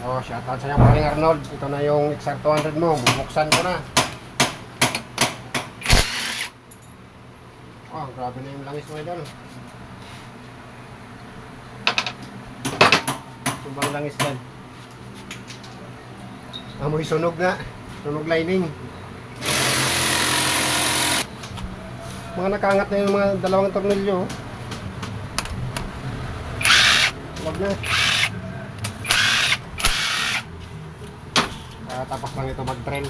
Oh, shoutout sa iyo, paring Arnold. Ito na yung XR200 mo. Bubuksan ko na. Oh, grabe na yung langis mo idol. Subang langis yan. Amoy sunog na. Sunog lining. Mga nakaangat na yung mga dalawang tornilyo. Wag na. Tapos lang ito mag-trend.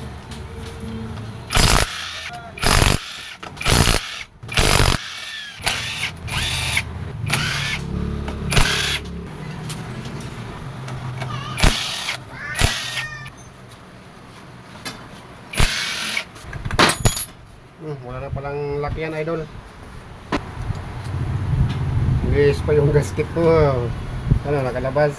Wala na palang lakihan idol. Bilis pa yung gasket ko. Ano, nakalabas.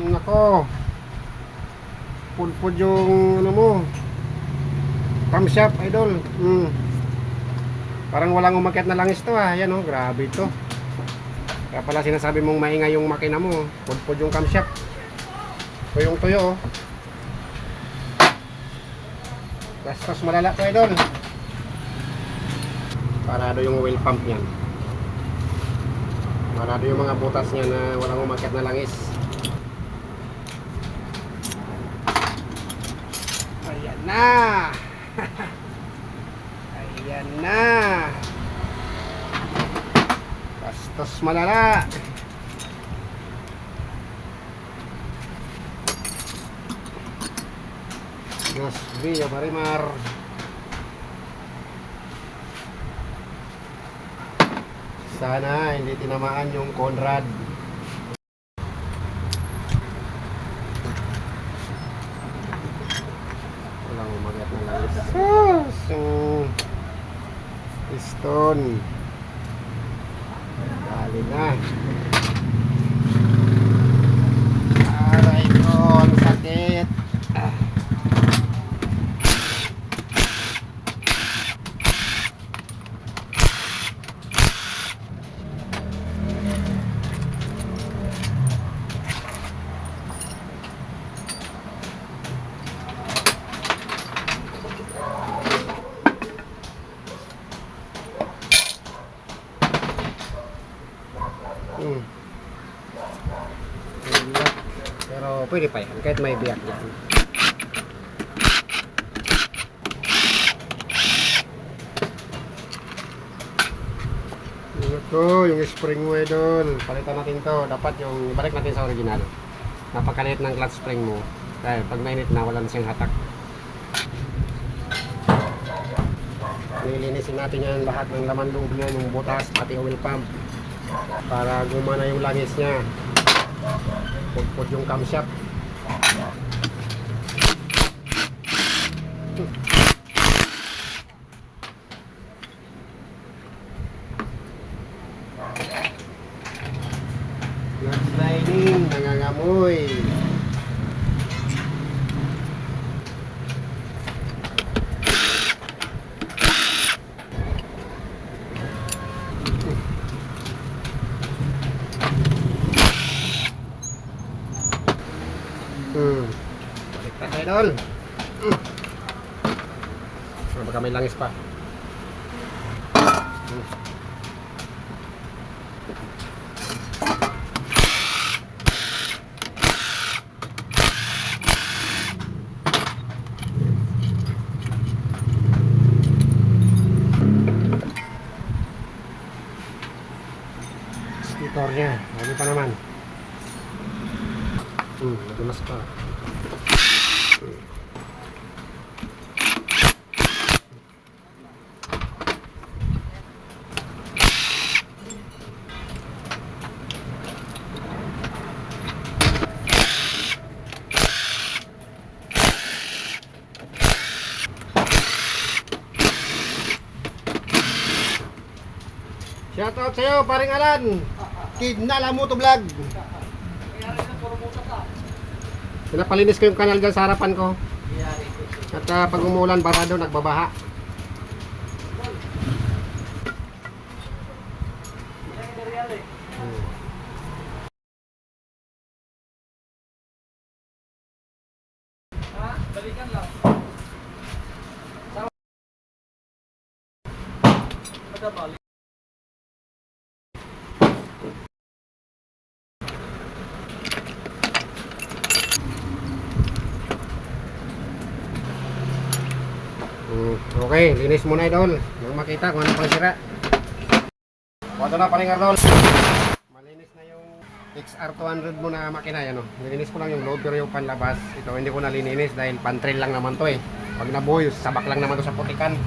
Nako, pulpod yung ano mo, camshaft idol. Parang walang umakyat na langis to ah. Yan oh, grabe to. Kaya pala sinasabi mong maingay yung makina mo. Pulpod yung camshaft. Tuyong tuyo oh. Gastos malala to idol. Parado yung oil pump niyan. Parado yung mga butas niya na walang umakyat na langis. Ayan na. Ayan na. Bastos malala. Diyos, Villa Marimar. Sana hindi tinamaan yung Conrad. Umagat na langis. Yung piston dali na. Aray ko, ang sakit. Pero pwede pa yan kahit may biyak yan. Ito yung spring mo idol, palitan natin to. Dapat yung balik natin sa original. Napakaliit ng clutch spring mo dahil pag mainit na wala na siyang hatak. Nilinisin natin yan lahat ng laman loob niya, yung butas pati oil pump para gumana yung langis niya. Pulpod yung camshaft. Clutch lining nangangamoy. Baliktad idol. Baka may langis pa. Stitornya, lagi pa naman. Nadulas pa. Shoutout sa'yo, paring Alan. Kidnala mo to vlog. Pinapalinis ko yung kanal dyan sa harapan ko. At pag umulan, barado, nagbabaha. Balikan lang. Balik. Okay, linis muna idol. Nang makita kung ano pang sira. Wato na paring Arnold. Malinis na yung XR200 mo na makina yan. Oh. Nilinis ko lang yung load pero yung panlabas. Ito hindi ko nalininis dahil pantrail lang naman to eh. Pag nabuhay, sabak lang naman to sa putikan.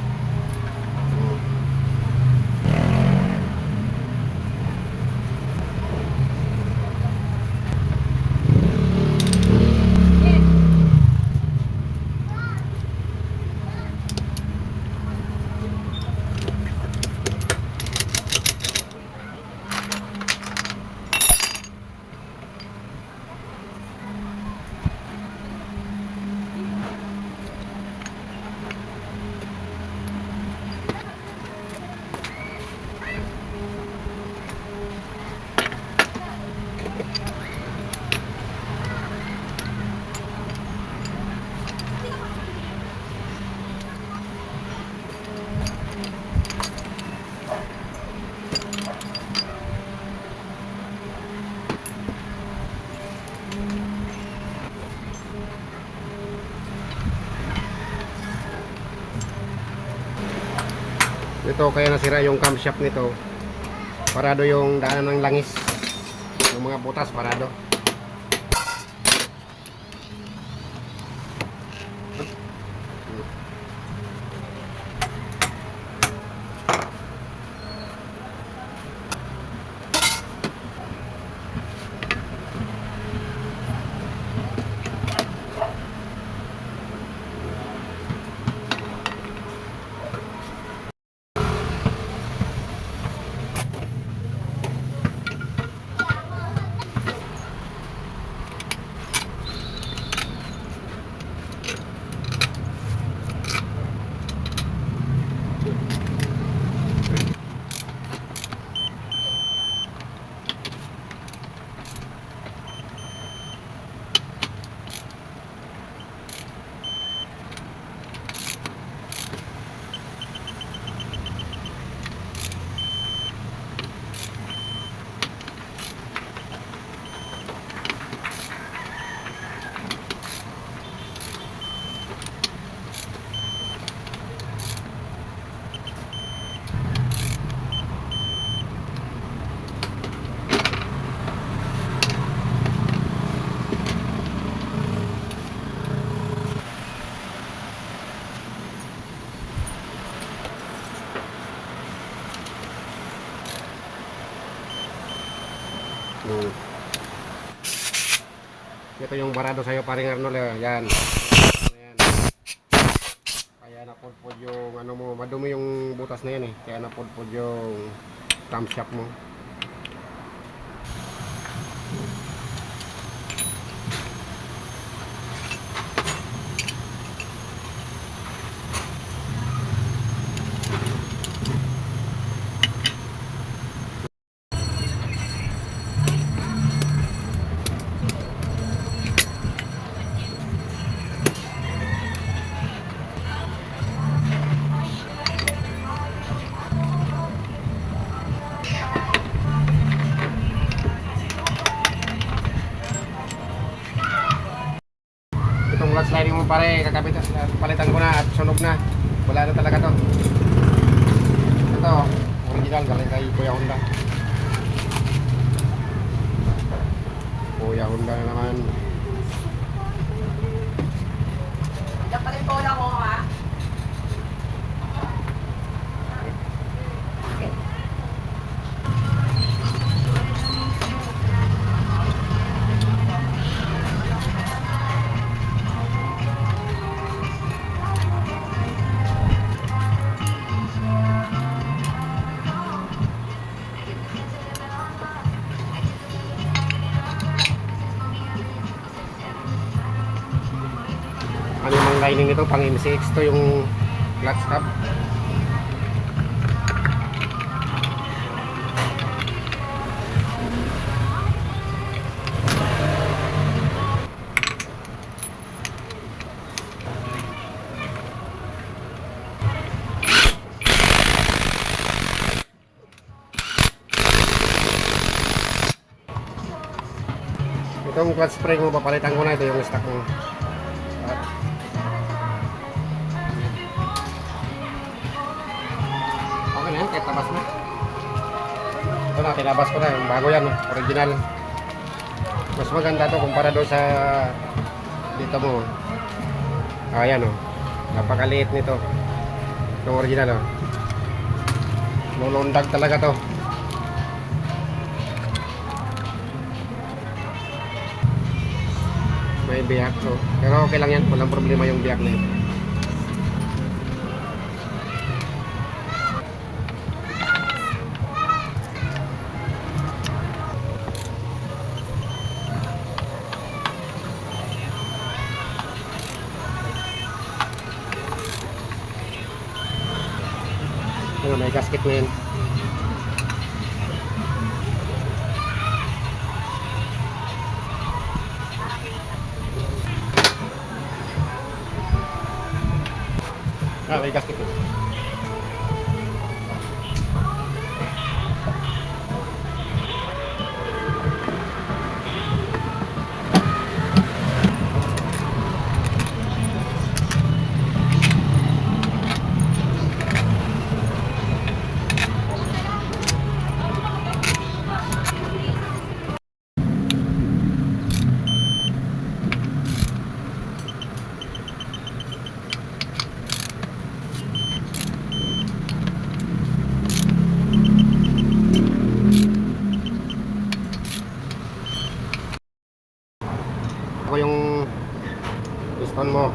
Ito kaya nasira yung camshaft nito. Parado yung daanan ng langis. Yung mga butas parado. Ito yung barado sa'yo paring Arnold. Yan. Ayan. Kaya napudpud yung ano mo. Madumi yung butas na yan eh. Kaya napudpud yung camshaft mo. Itong flat sliding mo pare, kakabit palitan ko na at sunog na. Wala na talaga to. Ito, original galing kay Kuya Honda. Kuya Honda na naman. Dapat po lang ako ha. ano yung lining nito, pang MCX to yung clutch tab. Itong clutch spring mo, papalitan ko na. Ito yung stock mo. Okay na yan, kahit tabas na. Ito na, tinabas ko na. Yung bago yan, original. Mas maganda to kumpara doon sa dito mo. Ayan o. Napakaliit nito. Yung original o. Lulundag talaga to. May biyak to. Pero okay lang yan. Walang problema yung biyak na yun. May gasket na yun. May gasket na. Ako yung piston mo.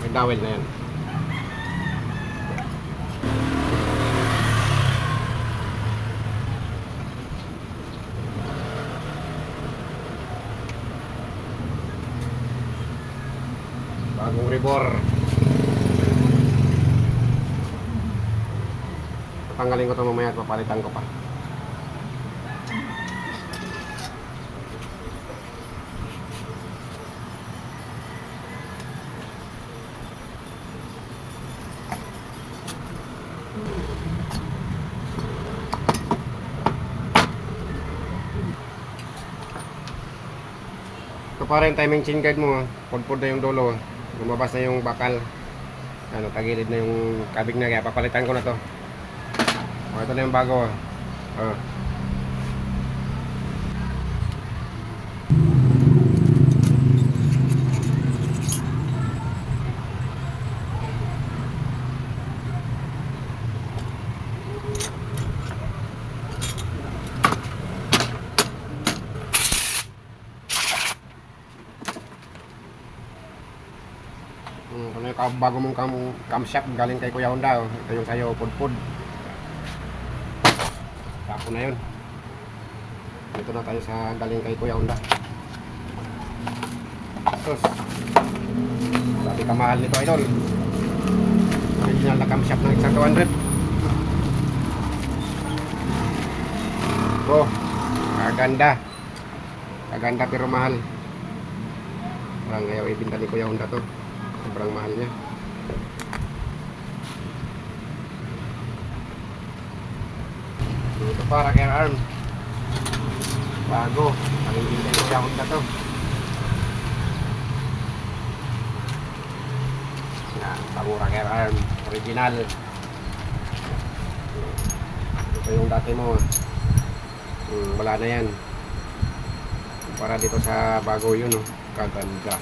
May dowel na yan. Bagong rebor. Tanggalin ko ito mamaya at papalitan ko pa. Ito pa rin timing chain guide mo. Pudpud na yung dulo. Lumabas na yung bakal. Ano, tagilid na yung kabig na. Kaya papalitan ko na to. Oh, ito na yung bago. Oh. Ito na yung bago mong camshaft galing kay Kuya Honda. Oh. Ito yung sayo, pudpud. Tapo na yun. Dito na tayo sa galing kay Kuya Honda. Sus. Sabi ka mahal nito, idol. Original na camshaft ng isang 200. Oh, kaganda. Kaganda pero mahal. Parang ayaw ibinta ni Kuya Honda to. Sobrang mahal niya. Ito para kay arm. Bago. Ang ibinta ni Kuya Honda to. Yan, pamura kay arm. Original. Ito yung dati mo. Wala na yan. Para dito sa bago yun, oh. Kaganda.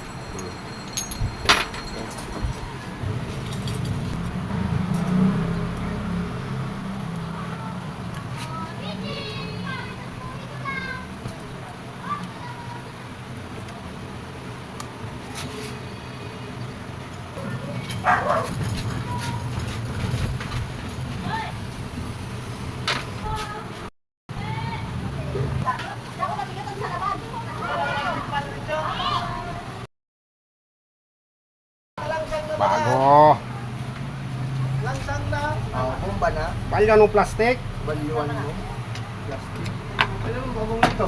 Langsang na. Bomba na. Balyan mo plastic. Balyuan mo. Plastic. Ano mo babong ito?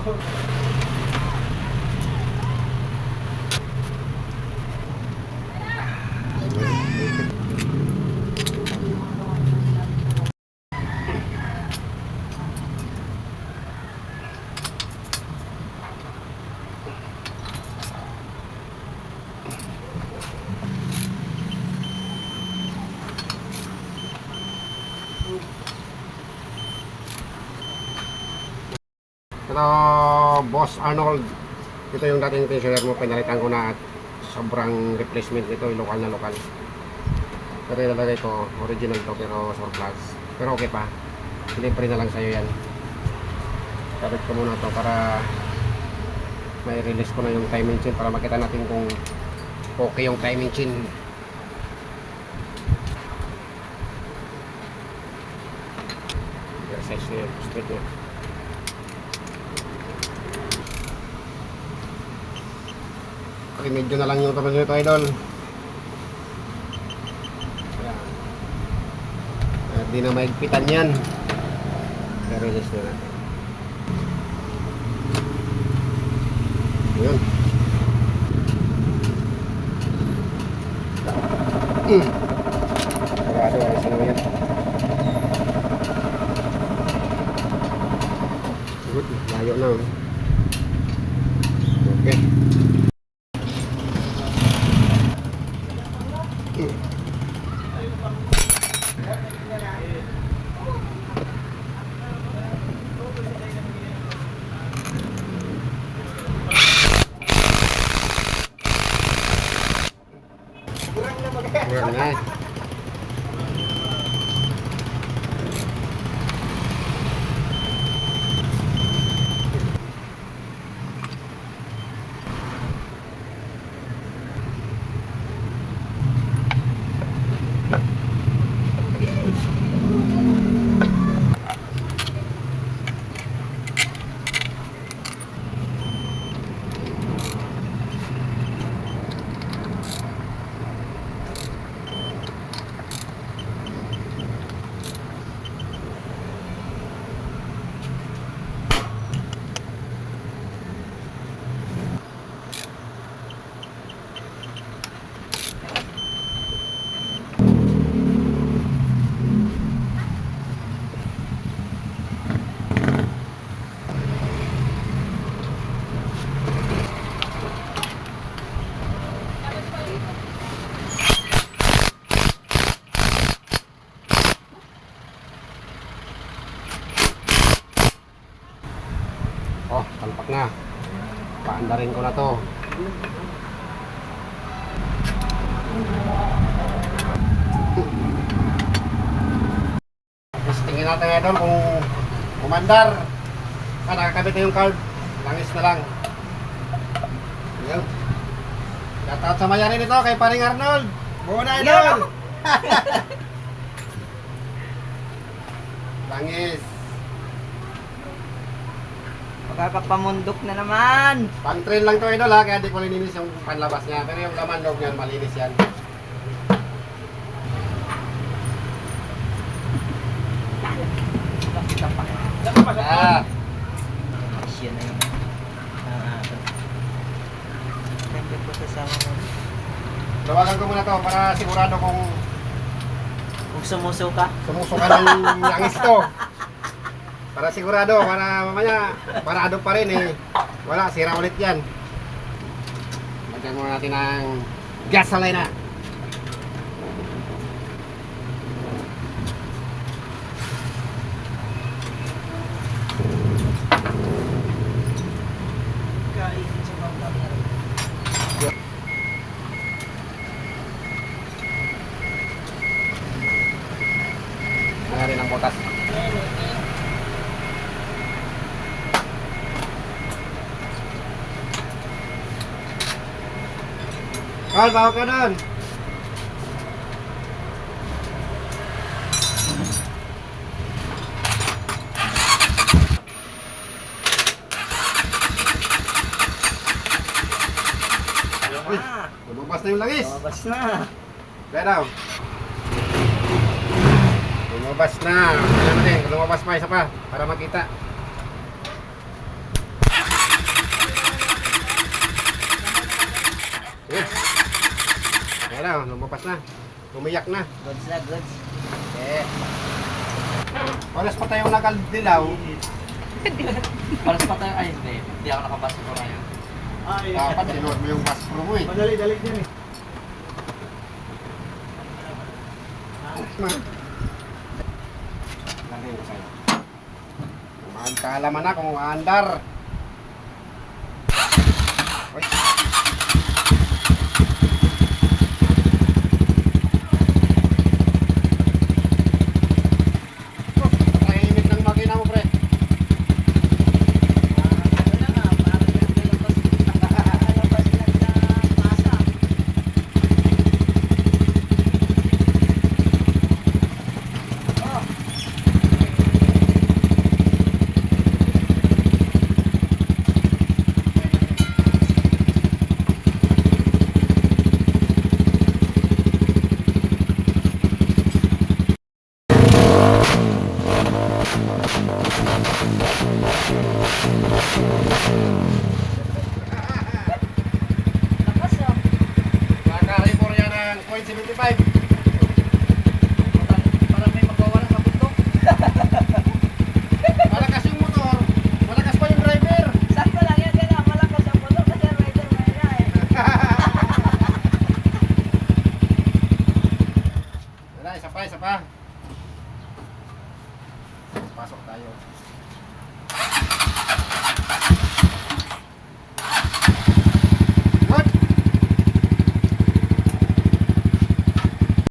Ito, Boss Arnold. Ito yung dating tensioner mo, pinalitan ko na at sobrang replacement nito, yung lokal na lokal. Pero ilalagay ko, original to pero surplus. Pero okay pa. Delivery na lang sa'yo yan. Kabit ko muna to para may release ko na yung timing chain para makita natin kung okay yung timing chain. Size niya, straight niya. Okay, medyo na lang yung tapos nito, idol. Ayan. Di na maigpitan yan. I-release na natin. Ayan. Sarado, ayos na naman yan. Good, layo na. Okay. Kurang na. Oh, talpak na. Paandarin ko na to. Testingin natin idol kung kumandar. Nakakabit na yung card. Langis na lang. Ayan. Shoutout sa mayari nito kay Paring Arnold. Buo na idol. Langis. Magkakapamundok na naman. Pang-trail lang to idol ha, kaya di ko lininis yung panlabas niya. Pero yung laman loob niyan, malinis yan. Ah, Siya na yun. Ganda po sa sama mo. tawagan ko muna to para sigurado kung Kung sumusuka. sumusuka ng langis to. Para sigurado, para mamaya parado pa rin eh. Wala, sira ulit yan. Lagyan muna natin ng gasolina. Kainin sa bangka. Lagyan rin ang butas. Carl, bawa ka doon. Uy, lumabas na yung langis. Lumabas na. Kaya daw. lumabas na. Ayan natin, lumabas pa, isa pa, para makita. Yes. Ayan na, lumabas na. Umiyak na. Goods na, goods. Eh. Oras pa tayong nakadilaw. Paras pa tayo. Ay, hindi. Hindi ako nakapasok ko ngayon. Ay, Dapat sinuot mo yung pass pro mo eh. madali-dali din eh. Lagay ko sa'yo. Magkaalaman na kung andar. Uy. Oh, tahimik ng makina mo, pre. Wala nga, parang nalabas lang sa masa. Oh, lakas oh. Naka-report yan ng 0.75. Parang may magwawala sa bundok. Malakas yung motor. Malakas pa yung driver. Sakto lang yan, kaya malakas ang puno kasi rider mo na eh. Wala, isa pa, isa pa. Pasok tayo.